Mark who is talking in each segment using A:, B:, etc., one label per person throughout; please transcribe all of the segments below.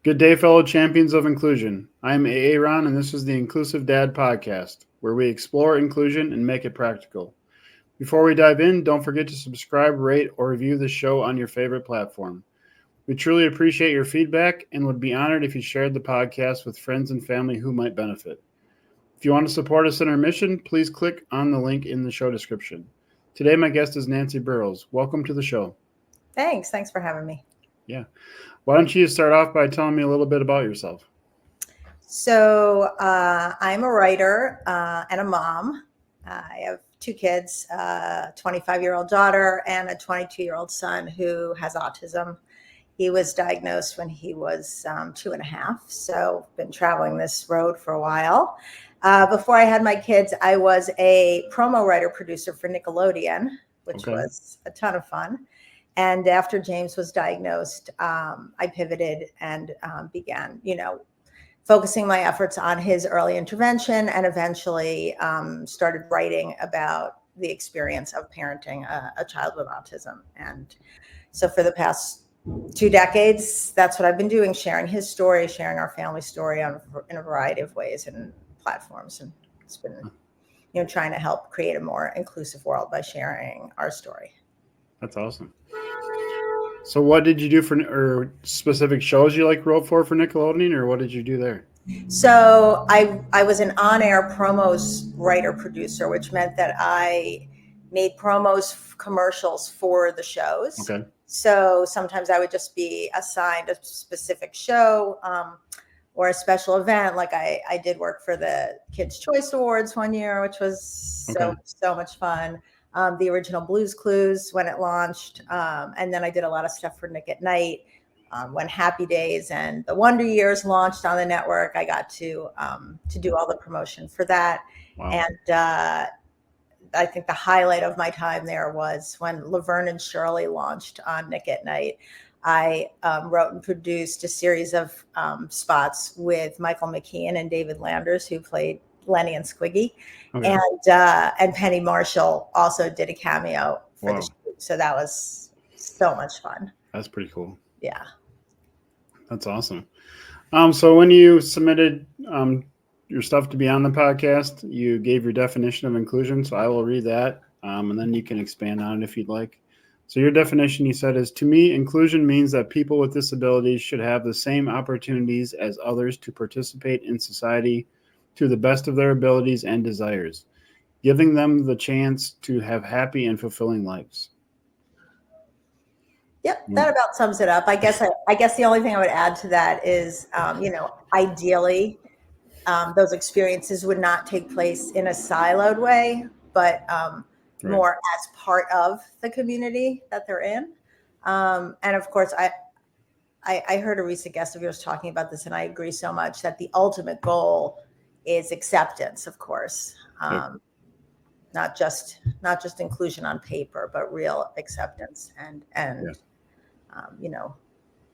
A: Good day, fellow champions of inclusion. I'm Aaron, and this is the Inclusive Dad Podcast, where we explore inclusion and make it practical. Before we dive in, don't forget to subscribe, rate, or review the show on your favorite platform. We truly appreciate your feedback and would be honored if you shared the podcast with friends and family who might benefit. If you want to support us in our mission, please click on the link in the show description. Today, my guest is Nancy Burrows. Welcome to the show.
B: Thanks for having me.
A: Yeah. Why don't you start off by telling me a little bit about yourself?
B: So I'm a writer and a mom. I have two kids, a 25-year-old daughter and a 22-year-old son who has autism. He was diagnosed when he was 2.5, so been traveling this road for a while. Before I had my kids, I was a promo writer producer for Nickelodeon, which was a ton of fun. And after James was diagnosed, I pivoted and began, focusing my efforts on his early intervention, and eventually started writing about the experience of parenting a child with autism. And so for the past 2 decades, that's what I've been doing, sharing his story, sharing our family story in a variety of ways and platforms. And it's been, trying to help create a more inclusive world by sharing our story.
A: That's awesome. So what did you do or specific shows you wrote for Nickelodeon, or what did you do there?
B: So I was an on-air promos writer producer, which meant that I made promos, commercials for the shows.
A: Okay.
B: So sometimes I would just be assigned a specific show or a special event. Like I did work for the Kids' Choice Awards one year, which was so much fun. The original Blue's Clues when it launched. And then I did a lot of stuff for Nick at Night when Happy Days and the Wonder Years launched on the network. I got to do all the promotion for that. Wow. And I think the highlight of my time there was when Laverne and Shirley launched on Nick at Night. I wrote and produced a series of spots with Michael McKean and David Landers, who played Lenny and Squiggy. Okay. And Penny Marshall also did a cameo for the shoot. So that was so much fun.
A: That's pretty cool.
B: Yeah.
A: That's awesome. So when you submitted your stuff to be on the podcast, you gave your definition of inclusion. So I will read that, and then you can expand on it if you'd like. So your definition, you said, is, to me, inclusion means that people with disabilities should have the same opportunities as others to participate in society to the best of their abilities and desires, giving them the chance to have happy and fulfilling lives.
B: Yep, that about sums it up. I guess the only thing I would add to that is, ideally, those experiences would not take place in a siloed way, but more as part of the community that they're in. And of course, I heard a recent guest of yours talking about this, and I agree so much that the ultimate goal is acceptance, of course, not just inclusion on paper, but real acceptance and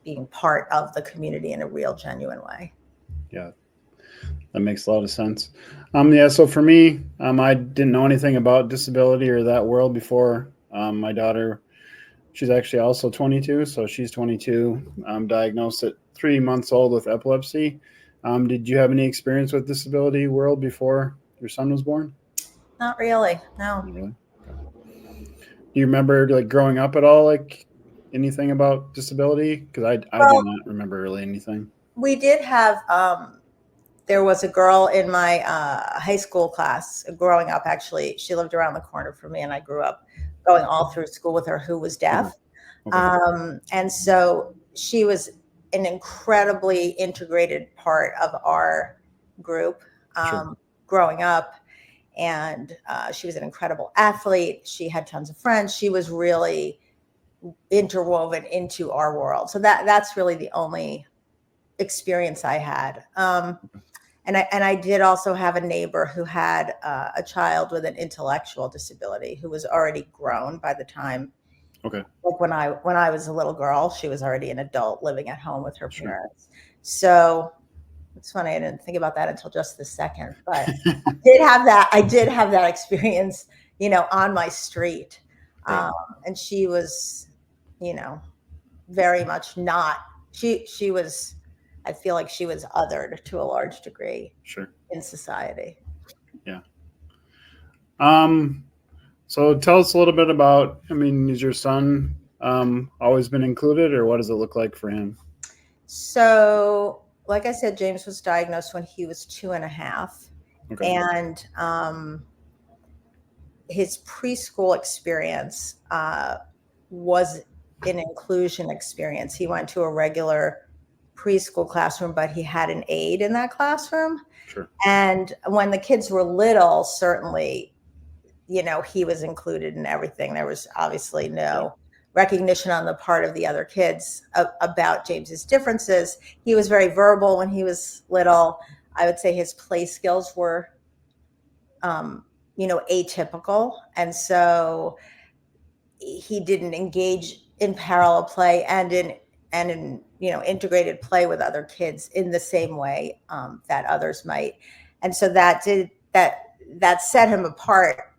B: being part of the community in a real, genuine way.
A: Yeah, that makes a lot of sense. So for me, I didn't know anything about disability or that world before. My daughter, she's actually also 22, so she's 22, diagnosed at 3 months old with epilepsy. Did you have any experience with disability world before your son was born?
B: Not really, no.
A: Really? Do you remember growing up at all, anything about disability? Because I do not remember really anything.
B: We did have, there was a girl in my high school class growing up, actually. She lived around the corner from me, and I grew up going all through school with her, who was deaf. Okay. And so she was an incredibly integrated part of our group growing up. And she was an incredible athlete. She had tons of friends. She was really interwoven into our world. So that's really the only experience I had. And I did also have a neighbor who had a child with an intellectual disability who was already grown by the time.
A: Okay.
B: Like when I was a little girl, she was already an adult living at home with her parents. So it's funny, I didn't think about that until just this second, but I did have that experience, on my street. And she was, very much not, she was I feel like she was othered to a large degree
A: Sure.
B: in society.
A: Yeah. So tell us a little bit about, I mean, is your son always been included, or what does it look like for him?
B: So, like I said, James was diagnosed when he was 2.5.
A: Okay.
B: And his preschool experience was an inclusion experience. He went to a regular preschool classroom, but he had an aide in that classroom.
A: Sure.
B: And when the kids were little, certainly, he was included in everything. There was obviously no recognition on the part of the other kids about James's differences. He was very verbal when he was little. I would say his play skills were, atypical. And so he didn't engage in parallel play and in integrated play with other kids in the same way that others might. And so that set him apart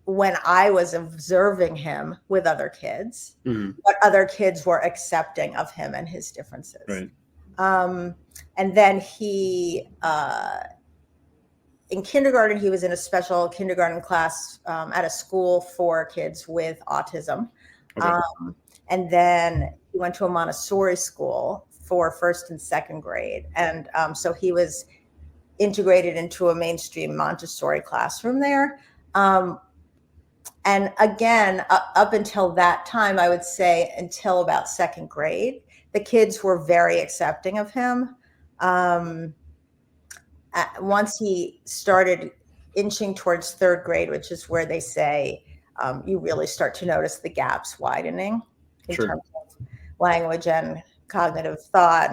B: when I was observing him with other kids, what other kids were accepting of him and his differences.
A: Right.
B: And then in kindergarten, he was in a special kindergarten class at a school for kids with autism.
A: Okay.
B: And then he went to a Montessori school for first and second grade. And so he was integrated into a mainstream Montessori classroom there. And again, up until that time, I would say until about second grade, the kids were very accepting of him. Once he started inching towards third grade, which is where they say you really start to notice the gaps widening in terms of language and cognitive thought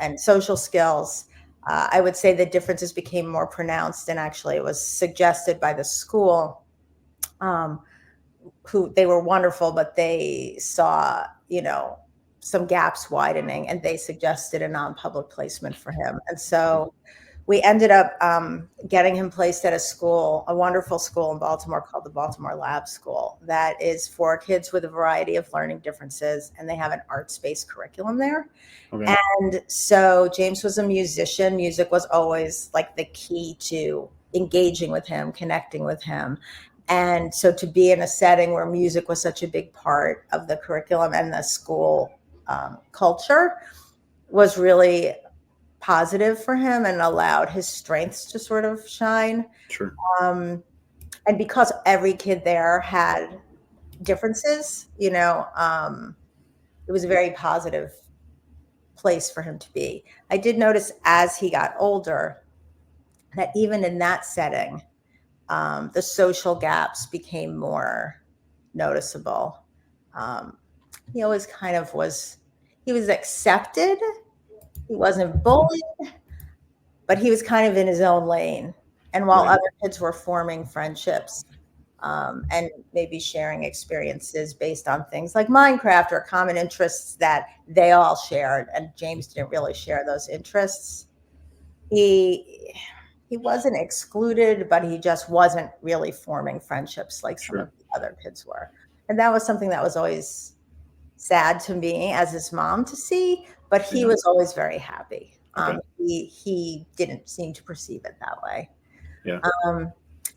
B: and social skills. I would say the differences became more pronounced, and actually it was suggested by the school, who they were wonderful, but they saw, some gaps widening, and they suggested a non-public placement for him. And so we ended up getting him placed at a wonderful school in Baltimore called the Baltimore Lab School, that is for kids with a variety of learning differences, and they have an arts-based curriculum there. Okay. And so James was a musician. Music was always like the key to engaging with him, connecting with him. And so to be in a setting where music was such a big part of the curriculum and the school culture was really positive for him and allowed his strengths to sort of shine.
A: Sure.
B: And because every kid there had differences, it was a very positive place for him to be. I did notice as he got older that even in that setting, the social gaps became more noticeable. He always kind of he was accepted. He wasn't bullied, but he was kind of in his own lane. And while other kids were forming friendships and maybe sharing experiences based on things like Minecraft or common interests that they all shared, and James didn't really share those interests, he wasn't excluded, but he just wasn't really forming friendships like some of the other kids were. And that was something that was always sad to me as his mom to see, but he was always very happy. He didn't seem to perceive it that way.
A: Yeah.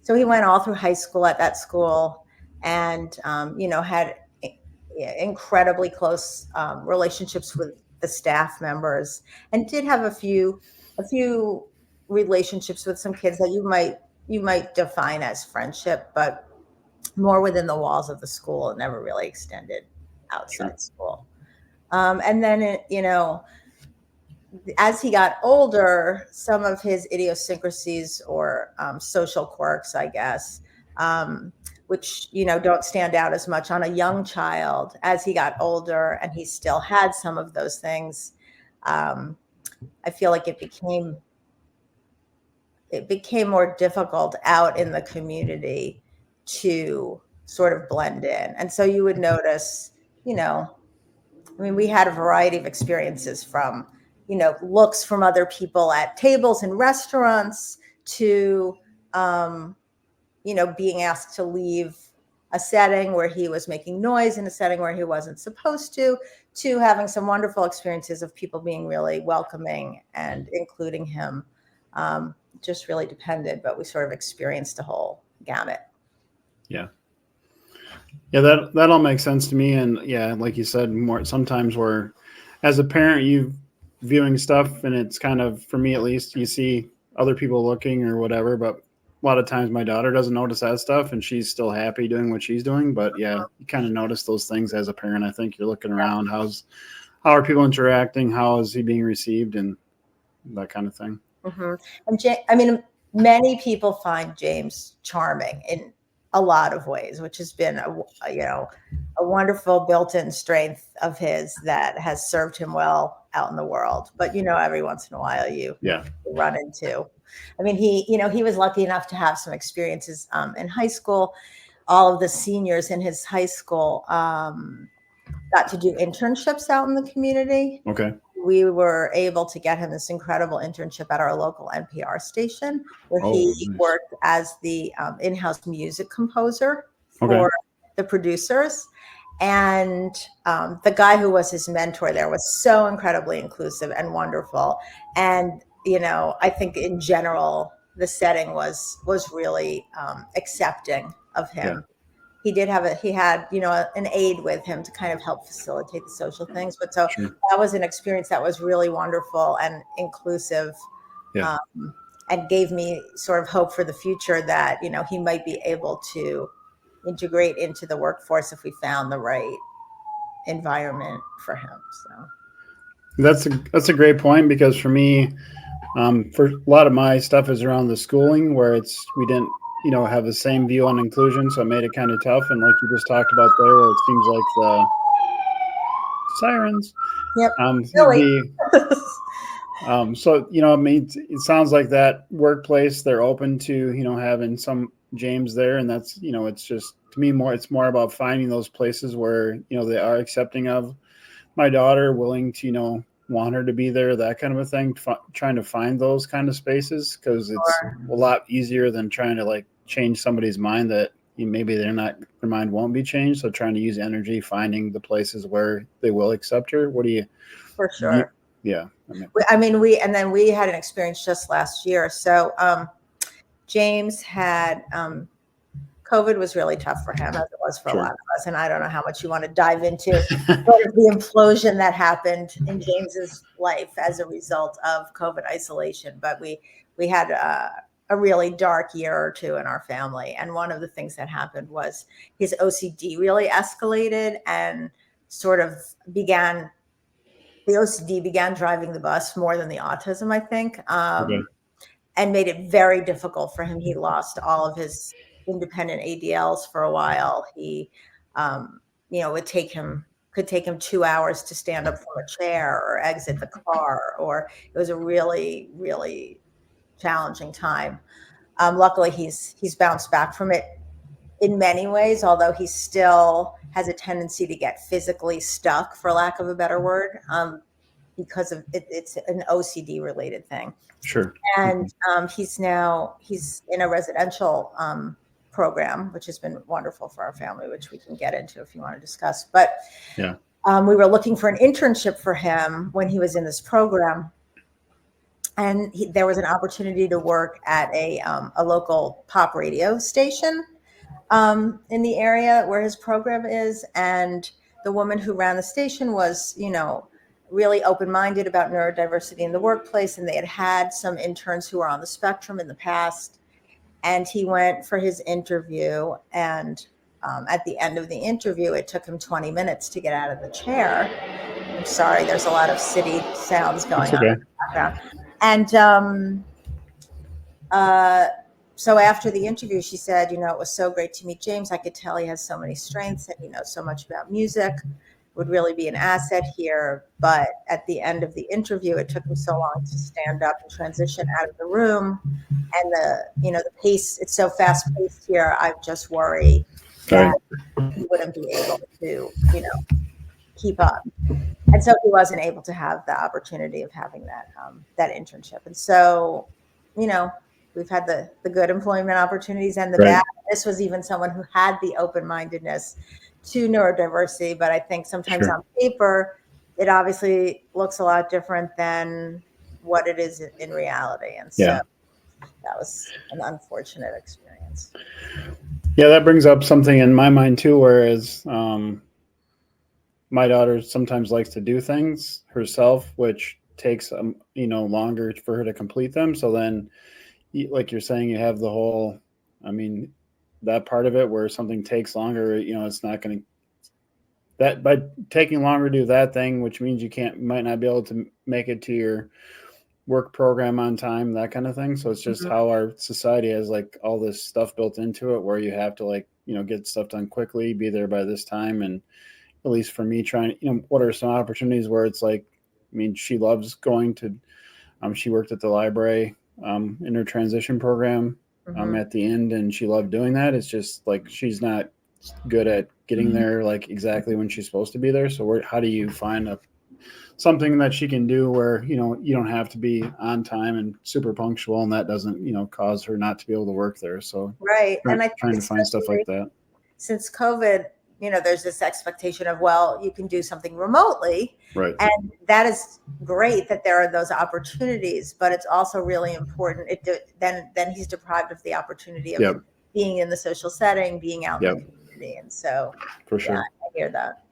B: So he went all through high school at that school and, had incredibly close relationships with the staff members, and did have a few relationships with some kids that you might define as friendship, but more within the walls of the school. It never really extended outside school. And then, as he got older, some of his idiosyncrasies or social quirks, I guess, which, don't stand out as much on a young child, as he got older and he still had some of those things, I feel like it became more difficult out in the community to sort of blend in. And so you would notice, we had a variety of experiences from, looks from other people at tables in restaurants to, being asked to leave a setting where he was making noise in a setting where he wasn't supposed to to having some wonderful experiences of people being really welcoming and including him. Just really depended, but we sort of experienced a whole gamut.
A: Yeah. Yeah, that all makes sense to me. And yeah, like you said, more sometimes where as a parent you viewing stuff and it's kind of, for me at least, you see other people looking or whatever, but a lot of times my daughter doesn't notice that stuff and she's still happy doing what she's doing. But yeah, you kind of notice those things as a parent. I think you're looking around, how are people interacting? How is he being received? And that kind of thing.
B: Mm-hmm. And I mean, many people find James charming in a lot of ways, which has been a wonderful built-in strength of his that has served him well out in the world. But every once in a while you run into. I mean, he was lucky enough to have some experiences in high school. All of the seniors in his high school got to do internships out in the community.
A: Okay.
B: We were able to get him this incredible internship at our local NPR station, where he worked as the in-house music composer for the producers. And the guy who was his mentor there was so incredibly inclusive and wonderful. And, I think in general, the setting was really accepting of him. Yeah. He had an aide with him to kind of help facilitate the social things. But so that was an experience that was really wonderful and inclusive, and gave me sort of hope for the future that, he might be able to integrate into the workforce if we found the right environment for him. So
A: that's a great point, because for me, for a lot of my stuff is around the schooling where we didn't have the same view on inclusion, so it made it kind of tough. And like you just talked about there, where it seems like the sirens.
B: Yep.
A: So I mean, it sounds like that workplace, they're open to having some James there, and that's it's just, to me, it's more about finding those places where they are accepting of my daughter, willing to want her to be there, that kind of a thing. Trying to find those kind of spaces, because it's a lot easier than trying to like change somebody's mind that maybe their mind won't be changed. So trying to use energy finding the places where they will accept her. What do you?
B: For sure.
A: Yeah.
B: I mean, we had an experience just last year. So James had COVID was really tough for him, as it was for a lot of us. And I don't know how much you want to dive into sort of the implosion that happened in James's life as a result of COVID isolation. But we had a really dark year or two in our family. And one of the things that happened was his OCD really escalated and sort of the OCD began driving the bus more than the autism, I think, and made it very difficult for him. He lost all of his independent ADLs for a while. He, could take him 2 hours to stand up from a chair or exit the car, or it was a really, really challenging time. Luckily, he's bounced back from it in many ways, although he still has a tendency to get physically stuck, for lack of a better word, because of it's an OCD related thing.
A: Sure.
B: And he's in a residential program, which has been wonderful for our family, which we can get into if you want to discuss. But we were looking for an internship for him when he was in this program. And there was an opportunity to work at a local pop radio station in the area where his program is. And the woman who ran the station was, really open-minded about neurodiversity in the workplace. And they had some interns who were on the spectrum in the past. And he went for his interview. And at the end of the interview, it took him 20 minutes to get out of the chair. I'm sorry, there's a lot of city sounds going on in the background. And so after the interview, she said, it was so great to meet James. I could tell he has so many strengths and he knows so much about music, would really be an asset here. But at the end of the interview, it took him so long to stand up and transition out of the room. And the pace, it's so fast paced here. I just worry that he wouldn't be able to, keep up. And so he wasn't able to have the opportunity of having that internship. And so, we've had the good employment opportunities and the bad. This was even someone who had the open-mindedness to neurodiversity, but I think sometimes on paper, it obviously looks a lot different than what it is in reality. And so
A: Yeah.
B: that was an unfortunate experience.
A: Yeah, that brings up something in my mind too, whereas my daughter sometimes likes to do things herself, which takes longer for her to complete them. So then, like you're saying, you have the whole, I mean, that part of it where something takes longer. It's not going to, that by taking longer to do that thing, which means might not be able to make it to your work program on time, that kind of thing. So it's just how our society has like all this stuff built into it, where you have to get stuff done quickly, be there by this time. And at least for me, trying, what are some opportunities where it's like, I mean, she loves going to, she worked at the library in her transition program at the end, and she loved doing that. It's just like she's not good at getting there like exactly when she's supposed to be there. So how do you find something that she can do where you don't have to be on time and super punctual, and that doesn't cause her not to be able to work there. So
B: right. And I think
A: trying to find stuff like that.
B: Since COVID, there's this expectation of, well, you can do something remotely.
A: Right.
B: And that is great that there are those opportunities, but it's also really important. Then he's deprived of the opportunity of being in the social setting, being out in the community. And so
A: for sure,
B: I hear that.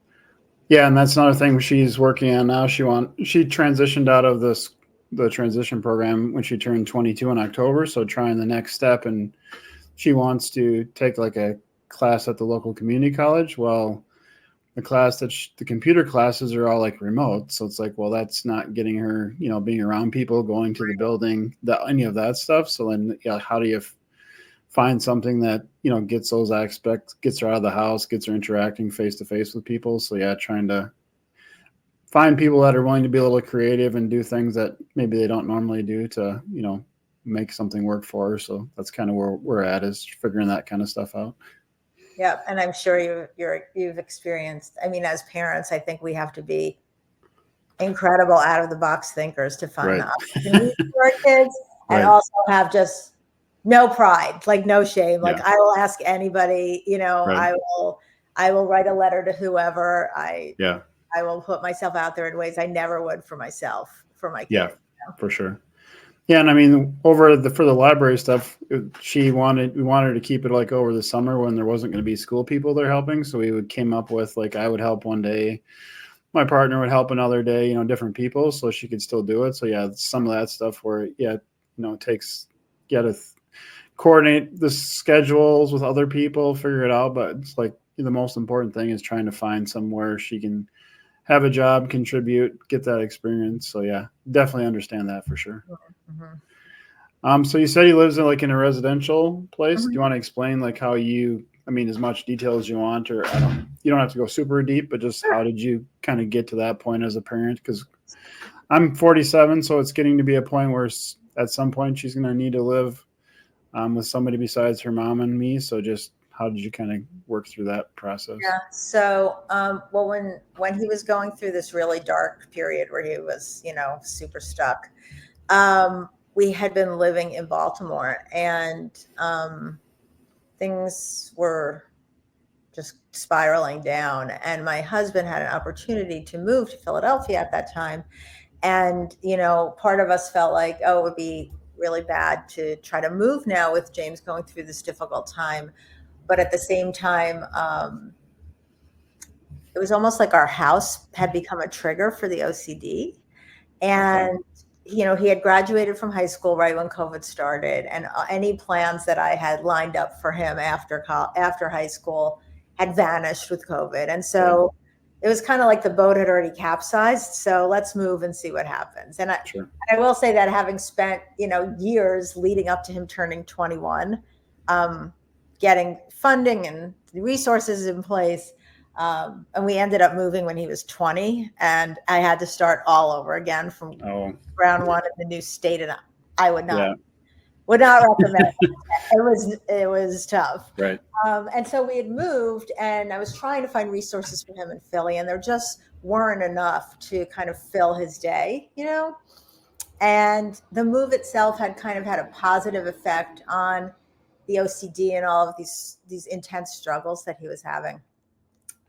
A: Yeah, and that's another thing she's working on now. She transitioned out of the transition program when she turned 22 in October. So trying the next step, and she wants to take like a class at the local community college. Well, the class the computer classes are all like remote. So it's like, well, that's not getting her, being around people, going to the building, any of that stuff. So then, how do you find something that, gets those aspects, gets her out of the house, gets her interacting face to face with people. So trying to find people that are willing to be a little creative and do things that maybe they don't normally do to, make something work for her. So that's kind of where we're at, is figuring that kind of stuff out.
B: Yeah. And I'm sure you've experienced, I mean, as parents, I think we have to be incredible out of the box thinkers to find the opportunities for our kids, and also have just no pride, like no shame. Like I will ask anybody, I will write a letter to whoever. I will put myself out there in ways I never would for myself, for my kids.
A: Yeah, for sure. Yeah, and I mean, for the library stuff, we wanted to keep it like over the summer when there wasn't going to be school people there helping. So we came up with like, I would help one day, my partner would help another day, different people, so she could still do it. So some of that stuff where it takes to coordinate the schedules with other people, figure it out. But it's like the most important thing is trying to find somewhere she can have a job, contribute, get that experience. So definitely understand that for sure. So you said he lives in a residential place. Do you want to explain like how as much detail as you want, or you don't have to go super deep, but just how did you kind of get to that point as a parent? Because I'm 47, so it's getting to be a point where at some point she's going to need to live with somebody besides her mom and me. So just how did you kind of work through that process?
B: Yeah. So, well, when he was going through this really dark period where he was, super stuck, we had been living in Baltimore, and things were just spiraling down. And my husband had an opportunity to move to Philadelphia at that time. And, part of us felt like, oh, it would be really bad to try to move now with James going through this difficult time. But at the same time, it was almost like our house had become a trigger for the OCD. And, he had graduated from high school right when COVID started. And any plans that I had lined up for him after high school had vanished with COVID. And so it was kind of like the boat had already capsized. So let's move and see what happens. And I will say that having spent, years leading up to him turning 21, getting funding and resources in place. And we ended up moving when he was 20, and I had to start all over again from ground one in the new state. And I would not recommend it. It was tough.
A: Right.
B: And so we had moved, and I was trying to find resources for him in Philly, and there just weren't enough to kind of fill his day, and the move itself had kind of had a positive effect on the OCD and all of these intense struggles that he was having.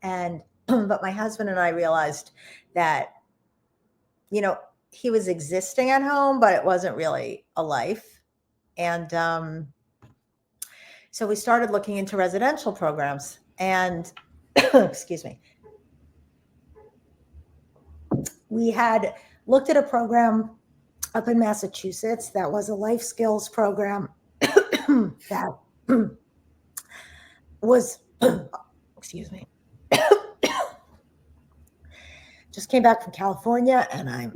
B: And, but my husband and I realized that you know, he was existing at home, but it wasn't really a life. And so we started looking into residential programs, and excuse me, we had looked at a program up in Massachusetts that was a life skills program that was, excuse me, just came back from California, and I'm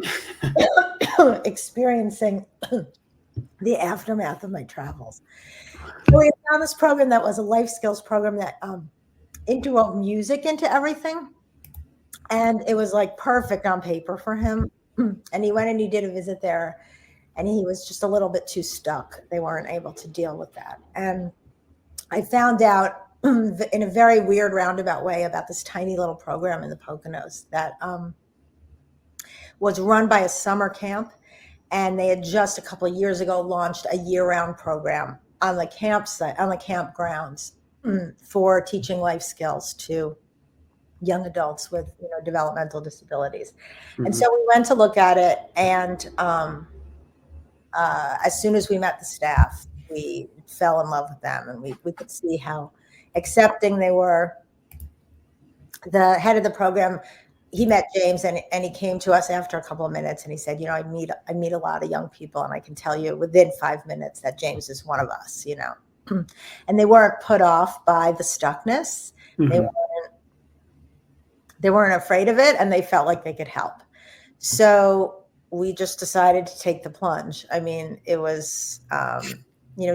B: experiencing the aftermath of my travels. So we found this program that was a life skills program that interwove music into everything. And it was like perfect on paper for him. And he went and he did a visit there, and he was just a little bit too stuck. They weren't able to deal with that. And I found out in a very weird roundabout way about this tiny little program in the Poconos that was run by a summer camp. And they had just a couple of years ago launched a year-round program on the campsite, on the campgrounds, for teaching life skills to young adults with, developmental disabilities. Mm-hmm. And so we went to look at it, and as soon as we met the staff, we fell in love with them, and we could see how accepting they were. The head of the program, he met James, and he came to us after a couple of minutes, and he said, I meet a lot of young people, and I can tell you within 5 minutes that James is one of us, And they weren't put off by the stuckness. Mm-hmm. They weren't afraid of it, and they felt like they could help. So we just decided to take the plunge. I mean, it was,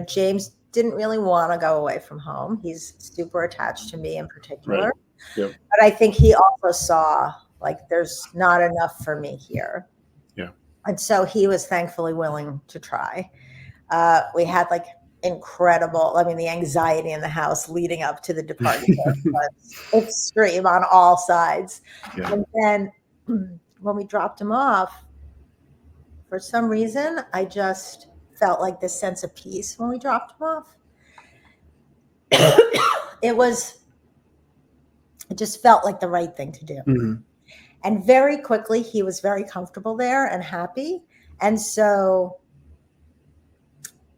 B: James didn't really want to go away from home. He's super attached to me in particular.
A: Right. Yep.
B: But I think he also saw, like, there's not enough for me here.
A: Yeah.
B: And so he was thankfully willing to try. We had incredible, the anxiety in the house leading up to the departure was extreme on all sides. Yeah. And then when we dropped him off, for some reason, I just felt like this sense of peace when we dropped him off. It just felt like the right thing to do. Mm-hmm. And very quickly, he was very comfortable there and happy. And so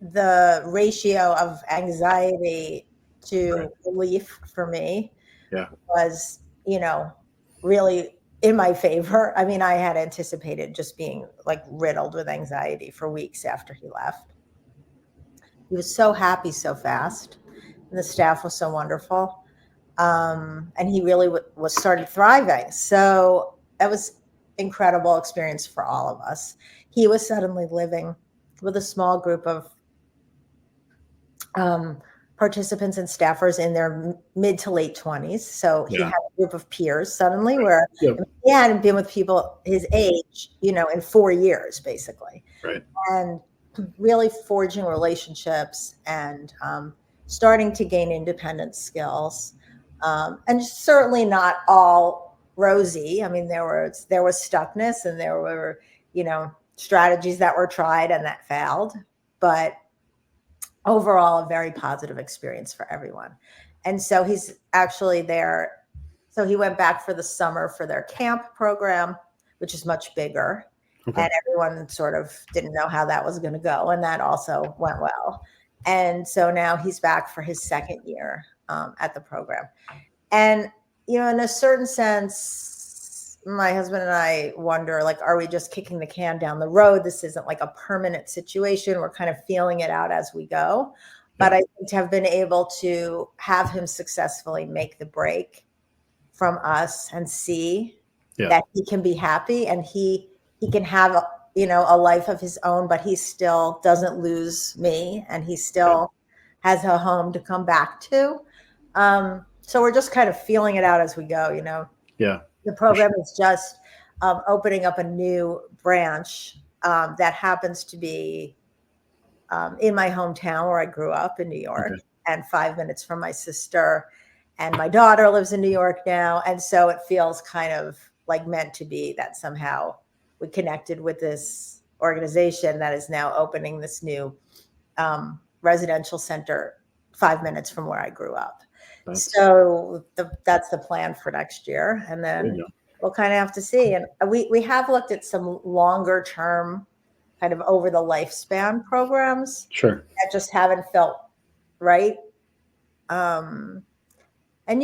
B: the ratio of anxiety to relief for me was, really in my favor. I mean, I had anticipated just being riddled with anxiety for weeks after he left. He was so happy so fast, and the staff was so wonderful. And he really started thriving. So that was incredible experience for all of us. He was suddenly living with a small group of participants and staffers in their mid to late 20s. So he had a group of peers suddenly where he hadn't been with people his age, in 4 years, basically.
A: Right.
B: And really forging relationships and starting to gain independent skills. And certainly not all rosy. I mean, there was stuckness, and there were, strategies that were tried and that failed, but overall a very positive experience for everyone. And so he's actually there. So he went back for the summer for their camp program, which is much bigger. Okay. And everyone sort of didn't know how that was going to go. And that also went well. And so now he's back for his second year at the program. And, in a certain sense, my husband and I wonder, are we just kicking the can down the road? This isn't a permanent situation. We're kind of feeling it out as we go. But I think to have been able to have him successfully make the break from us and see that he can be happy, and he can have a life of his own, but he still doesn't lose me, and he still has a home to come back to. So we're just kind of feeling it out as we go,
A: Yeah.
B: The program is just opening up a new branch that happens to be in my hometown where I grew up in New York, and 5 minutes from my sister. And my daughter lives in New York now. And so it feels kind of meant to be that somehow we connected with this organization that is now opening this new residential center 5 minutes from where I grew up. So that's the plan for next year. And then we'll kind of have to see. And we have looked at some longer term, kind of over the lifespan programs
A: Sure.
B: that just haven't felt right. And, I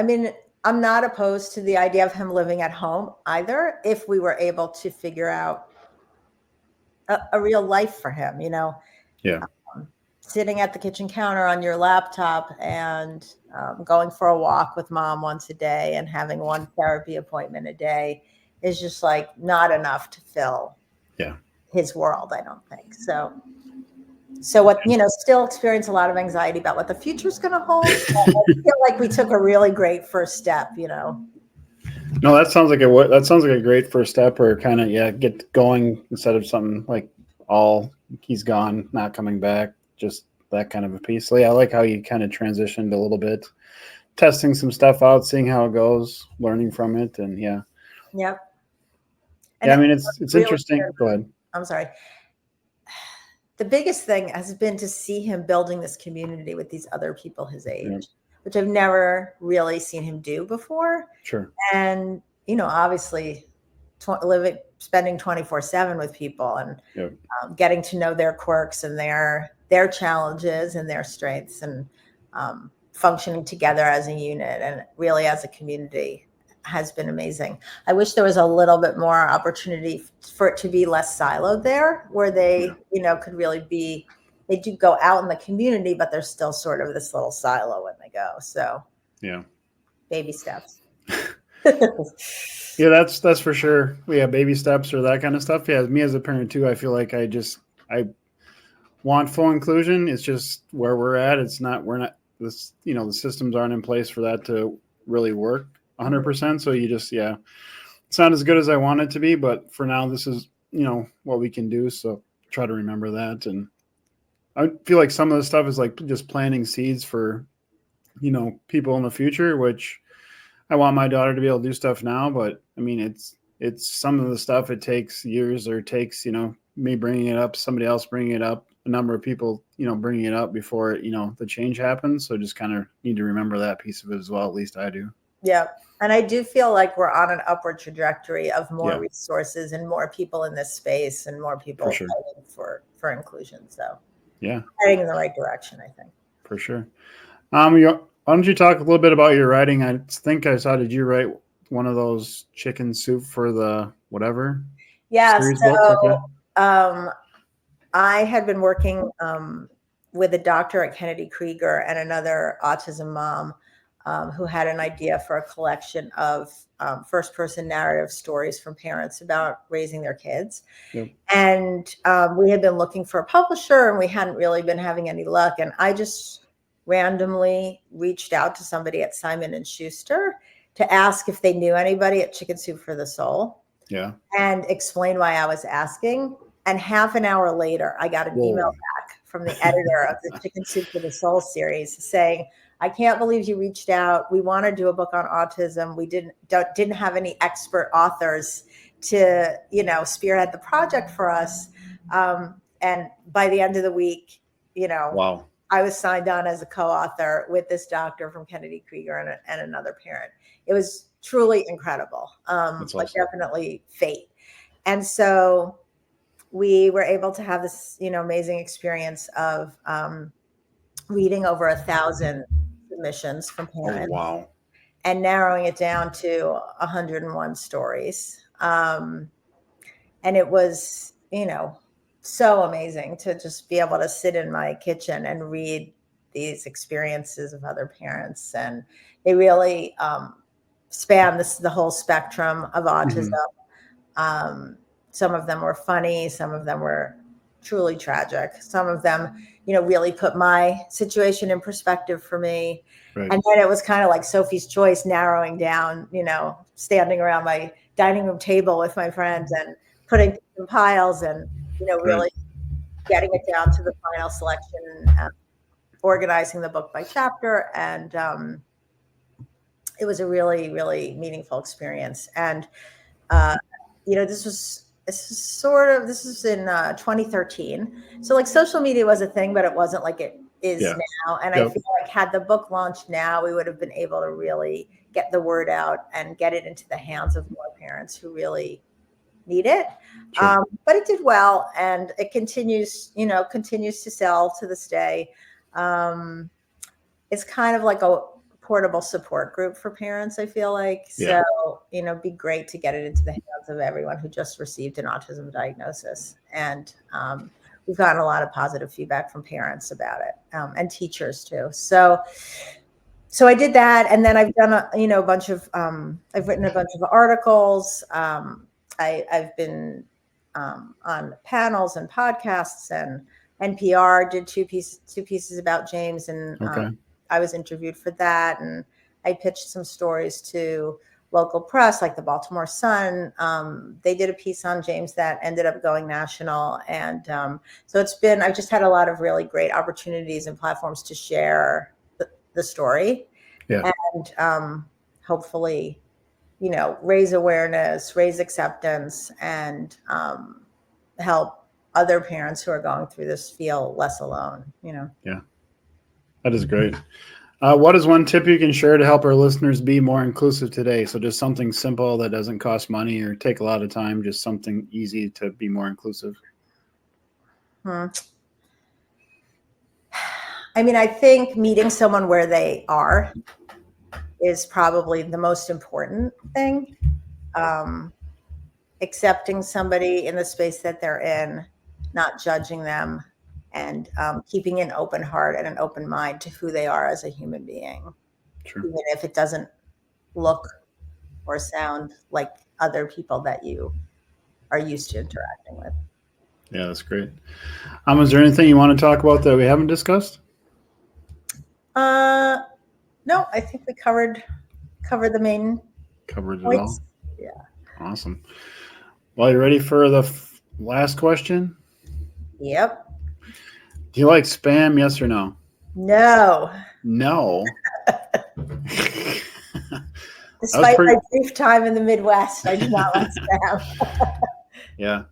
B: mean, I'm not opposed to the idea of him living at home either, if we were able to figure out a real life for him,
A: Yeah.
B: Sitting at the kitchen counter on your laptop and going for a walk with mom once a day and having one therapy appointment a day is just like not enough to fill his world, I don't think. So what, still experience a lot of anxiety about what the future's going to hold. I feel like we took a really great first step,
A: No, that sounds like a great first step, or kind of, get going instead of something like he's gone, not coming back, just that kind of a piece. So I like how you kind of transitioned a little bit, testing some stuff out, seeing how it goes, learning from it. And
B: Yep.
A: And I mean, it's really interesting. Go ahead.
B: I'm sorry. The biggest thing has been to see him building this community with these other people his age, which I've never really seen him do before.
A: Sure.
B: And, obviously spending 24/7 with people and getting to know their quirks and their challenges and their strengths, and functioning together as a unit and really as a community has been amazing. I wish there was a little bit more opportunity for it to be less siloed there, where they, could really be, they do go out in the community, but there's still sort of this little silo when they go. So baby steps.
A: Yeah, that's for sure. Baby steps or that kind of stuff. Yeah, me as a parent too, I feel like I want full inclusion. It's just where we're at. We're not this, the systems aren't in place for that to really work 100%. So you just, it's not as good as I want it to be, but for now, this is, what we can do. So try to remember that. And I feel like some of the stuff is like just planting seeds for, people in the future, which I want my daughter to be able to do stuff now, but I mean, it's some of the stuff it takes years, or it takes, me bringing it up, somebody else bringing it up, a number of people, bringing it up before, the change happens. So just kind of need to remember that piece of it as well. At least I do.
B: Yeah. And I do feel like we're on an upward trajectory of more resources and more people in this space and more people fighting for inclusion. So heading in the right direction, I think.
A: For sure. Why don't you talk a little bit about your writing? I think I saw, did you write one of those chicken soup for the whatever?
B: Yeah. So I had been working with a doctor at Kennedy Krieger and another autism mom who had an idea for a collection of first-person narrative stories from parents about raising their kids. And we had been looking for a publisher, and we hadn't really been having any luck. And I just randomly reached out to somebody at Simon & Schuster to ask if they knew anybody at Chicken Soup for the Soul. And explain why I was asking. And half an hour later, I got an email back from the editor of the Chicken Soup for the Soul series saying, I can't believe you reached out. We want to do a book on autism. We didn't have any expert authors to, spearhead the project for us. And by the end of the week, I was signed on as a co-author with this doctor from Kennedy Krieger and another parent. It was truly incredible.
A: That's awesome.
B: Definitely fate. And so we were able to have this, amazing experience of reading over 1,000 submissions from parents. And narrowing it down to 101 stories. And it was, so amazing to just be able to sit in my kitchen and read these experiences of other parents. And they really span the whole spectrum of autism. Some of them were funny. Some of them were truly tragic. Some of them, really put my situation in perspective for me. And then it was kind of like Sophie's Choice, narrowing down, standing around my dining room table with my friends and putting in piles and, really getting it down to the final selection, organizing the book by chapter. And it was a really, really meaningful experience. And, this was in 2013. So like social media was a thing, but it wasn't like it is
A: Yeah.
B: now. And I feel like had the book launched now, we would have been able to really get the word out and get it into the hands of more parents who really need it.
A: Sure.
B: But it did well, and it continues to sell to this day. It's kind of like a portable support group for parents, I feel like.
A: Yeah.
B: So, be great to get it into the hands of everyone who just received an autism diagnosis. And we've gotten a lot of positive feedback from parents about it, and teachers too. So I did that, and then I've done a bunch of I've written a bunch of articles. I've been on panels and podcasts, and NPR did two pieces about James, and
A: Okay.
B: I was interviewed for that, and I pitched some stories to local press like the Baltimore Sun. They did a piece on James that ended up going national, and so I've just had a lot of really great opportunities and platforms to share the story, and hopefully, raise awareness, raise acceptance, and help other parents who are going through this feel less alone.
A: Yeah, that is great. What is one tip you can share to help our listeners be more inclusive today? So just something simple that doesn't cost money or take a lot of time, just something easy to be more inclusive.
B: I mean, I think meeting someone where they are is probably the most important thing. Accepting somebody in the space that they're in, not judging them, and keeping an open heart and an open mind to who they are as a human being,
A: Sure.
B: even if it doesn't look or sound like other people that you are used to interacting with.
A: Yeah, that's great. Is there anything you want to talk about that we haven't discussed?
B: No, I think we covered the main
A: Covered
B: points.
A: It all. Yeah. Awesome. Well, you ready for the last question?
B: Yep.
A: Do you like spam? Yes or no?
B: No.
A: No.
B: Despite my brief time in the Midwest, I do not like spam.
A: Yeah.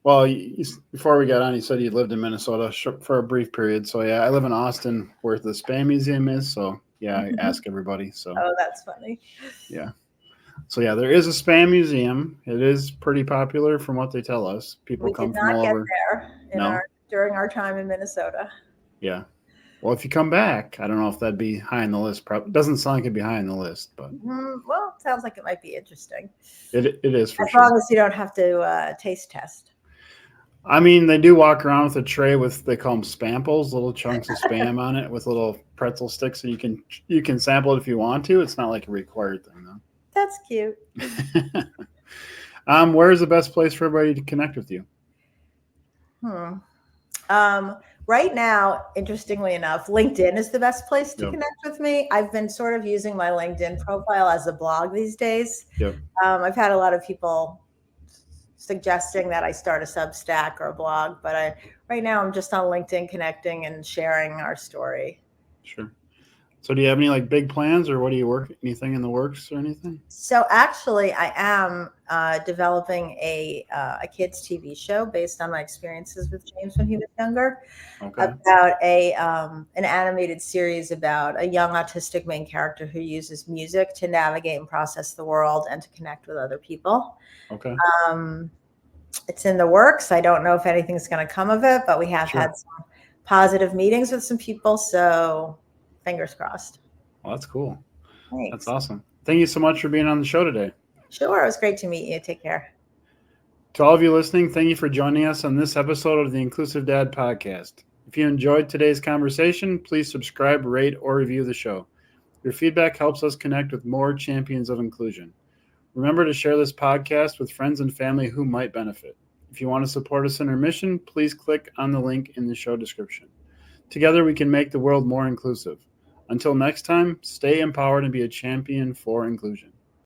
A: Well, before we got on, you said you lived in Minnesota for a brief period. So, yeah, I live in Austin where the Spam Museum is. So, yeah, I ask everybody. So.
B: Oh, that's funny.
A: Yeah. So, yeah, there is a Spam Museum. It is pretty popular from what they tell us. People come from all over.
B: We did not get there during our time in Minnesota.
A: Yeah. Well, if you come back, I don't know if that'd be high on the list. Probably doesn't sound like it'd be high on the list, but
B: well, it sounds like it might be interesting.
A: It is for
B: sure. As long as you don't have to taste test.
A: I mean, they do walk around with a tray with, they call them spamples, little chunks of spam on it with little pretzel sticks, so you can sample it if you want to. It's not like a required thing, though.
B: That's cute.
A: Where is the best place for everybody to connect with you?
B: Right now, interestingly enough, LinkedIn is the best place to connect with me. I've been sort of using my LinkedIn profile as a blog these days. I've had a lot of people suggesting that I start a Substack or a blog, but right now I'm just on LinkedIn connecting and sharing our story.
A: Sure. So do you have any big plans, or what do you work? Anything in the works or anything?
B: So actually, I am developing a kids TV show based on my experiences with James when he was younger, about an animated series about a young autistic main character who uses music to navigate and process the world and to connect with other people.
A: Okay.
B: It's in the works. I don't know if anything's going to come of it, but we have had some positive meetings with some people, so fingers crossed.
A: Well, that's cool.
B: Thanks.
A: That's awesome. Thank you so much for being on the show today.
B: Sure. It was great to meet you. Take care.
A: To all of you listening, thank you for joining us on this episode of the Inclusive Dad Podcast. If you enjoyed today's conversation, please subscribe, rate, or review the show. Your feedback helps us connect with more champions of inclusion. Remember to share this podcast with friends and family who might benefit. If you want to support us in our mission, please click on the link in the show description. Together, we can make the world more inclusive. Until next time, stay empowered and be a champion for inclusion.